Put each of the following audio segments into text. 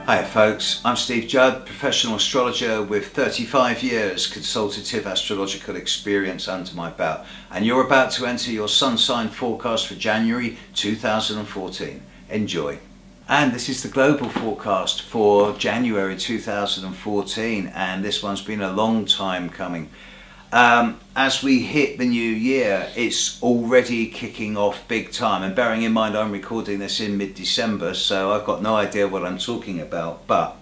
Hi folks, I'm Judd, professional astrologer with 35 years consultative astrological experience under my belt, and you're about to enter your sun sign forecast for January 2014. Enjoy. And this is the global forecast for January 2014, and this one's been a long time coming. As we hit the new year, it's already kicking off big time, and bearing in mind I'm recording this in mid-December, so I've got no idea what I'm talking about, but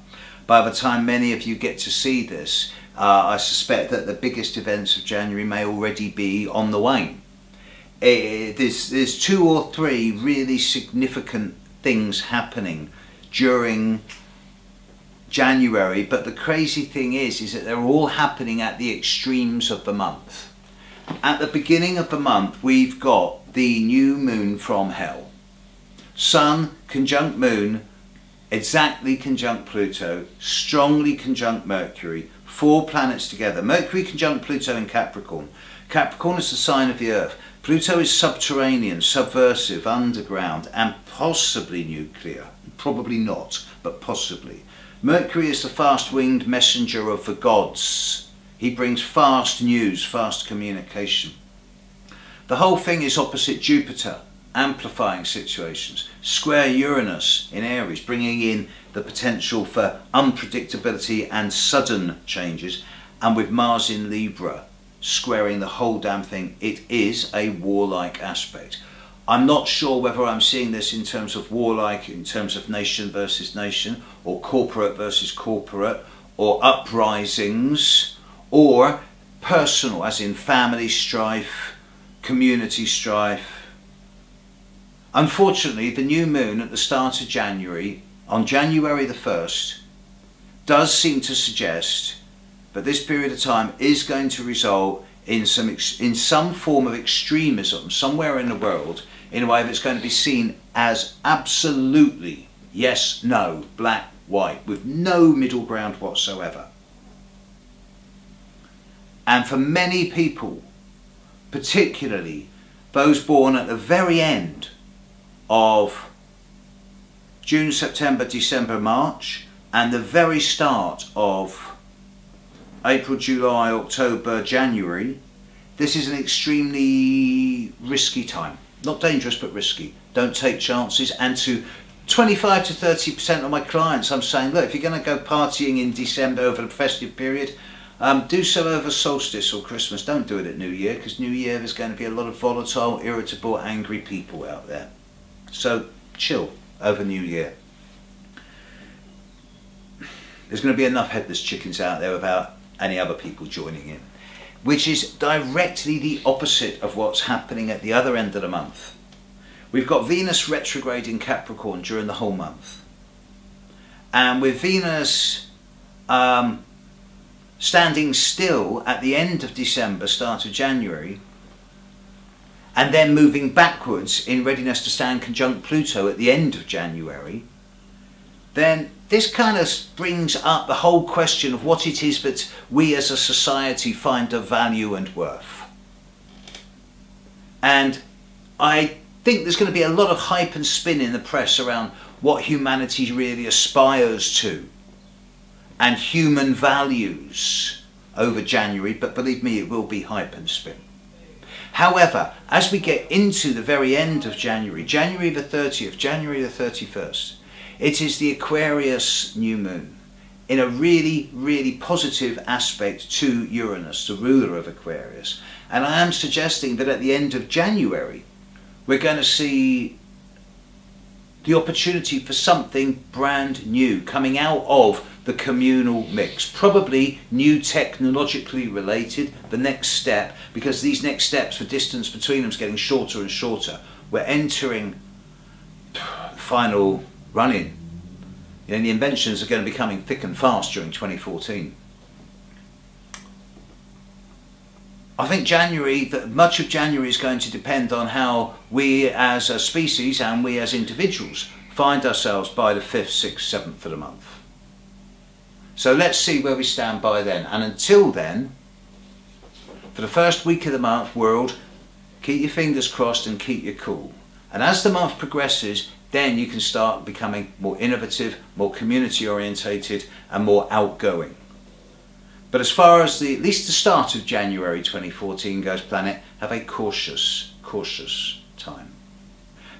by the time many of you get to see this, I suspect that the biggest events of January may already be on the wane. There's 2 or 3 really significant things happening during January, but the crazy thing is that they're all happening at the extremes of the month. At the beginning of the month, we've got the new moon from hell. Sun conjunct moon, exactly conjunct Pluto, strongly conjunct Mercury, 4 planets together. Mercury conjunct Pluto in Capricorn. Capricorn is the sign of the earth. Pluto is subterranean, subversive, underground, and possibly nuclear. Probably not, but possibly. Mercury is the fast-winged messenger of the gods. He brings fast news, fast communication. The whole thing is opposite Jupiter, amplifying situations. Square Uranus in Aries, bringing in the potential for unpredictability and sudden changes. And with Mars in Libra, squaring the whole damn thing. It is a warlike aspect. I'm not sure whether I'm seeing this in terms of warlike, in terms of nation versus nation, or corporate versus corporate, or uprisings, or personal, as in family strife, community strife. Unfortunately, the new moon at the start of January, on January the 1st, does seem to suggest that this period of time is going to result in some form of extremism somewhere in the world, in a way that's going to be seen as absolutely yes, no, black, white, with no middle ground whatsoever. And for many people, particularly those born at the very end of June, September, December, March, and the very start of April, July, October, January, this is an extremely risky time. Not dangerous, but risky. Don't take chances. And to 25 to 30% of my clients, I'm saying, look, if you're going to go partying in December over the festive period, do so over solstice or Christmas. Don't do it at New Year, because New Year there's going to be a lot of volatile, irritable, angry people out there. So chill over New Year. There's going to be enough headless chickens out there without any other people joining in, which is directly the opposite of what's happening at the other end of the month. We've got Venus retrograde in Capricorn during the whole month, and with Venus standing still at the end of December, start of January, and then moving backwards in readiness to stand conjunct Pluto at the end of January, then this kind of brings up the whole question of what it is that we as a society find of value and worth. And I think there's going to be a lot of hype and spin in the press around what humanity really aspires to and human values over January, but believe me, it will be hype and spin. However, as we get into the very end of January, January the 30th, January the 31st, it is the Aquarius new moon, in a really, really positive aspect to Uranus, the ruler of Aquarius. And I am suggesting that at the end of January, we're going to see the opportunity for something brand new coming out of the communal mix. Probably new technologically related, the next step, because these next steps, the distance between them is getting shorter and shorter. We're entering the final run-in. You know, the inventions are going to be coming thick and fast during 2014. I think much of January is going to depend on how we as a species and we as individuals find ourselves by the 5th, 6th, 7th of the month. So let's see where we stand by then. And until then, for the first week of the month, world, keep your fingers crossed and keep your cool. And as the month progresses, then you can start becoming more innovative, more community orientated and more outgoing. But as far as at least the start of January 2014 goes, planet, have a cautious time.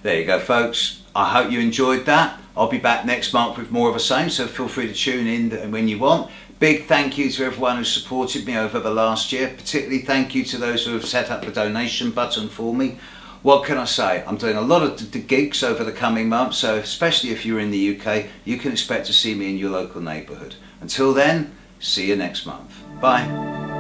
There you go, folks. I hope you enjoyed that. I'll be back next month with more of the same, so feel free to tune in when you want. Big thank you to everyone who supported me over the last year. Particularly thank you to those who have set up the donation button for me. What can I say? I'm doing a lot of the gigs over the coming months, so especially if you're in the UK, you can expect to see me in your local neighbourhood. Until then, see you next month. Bye.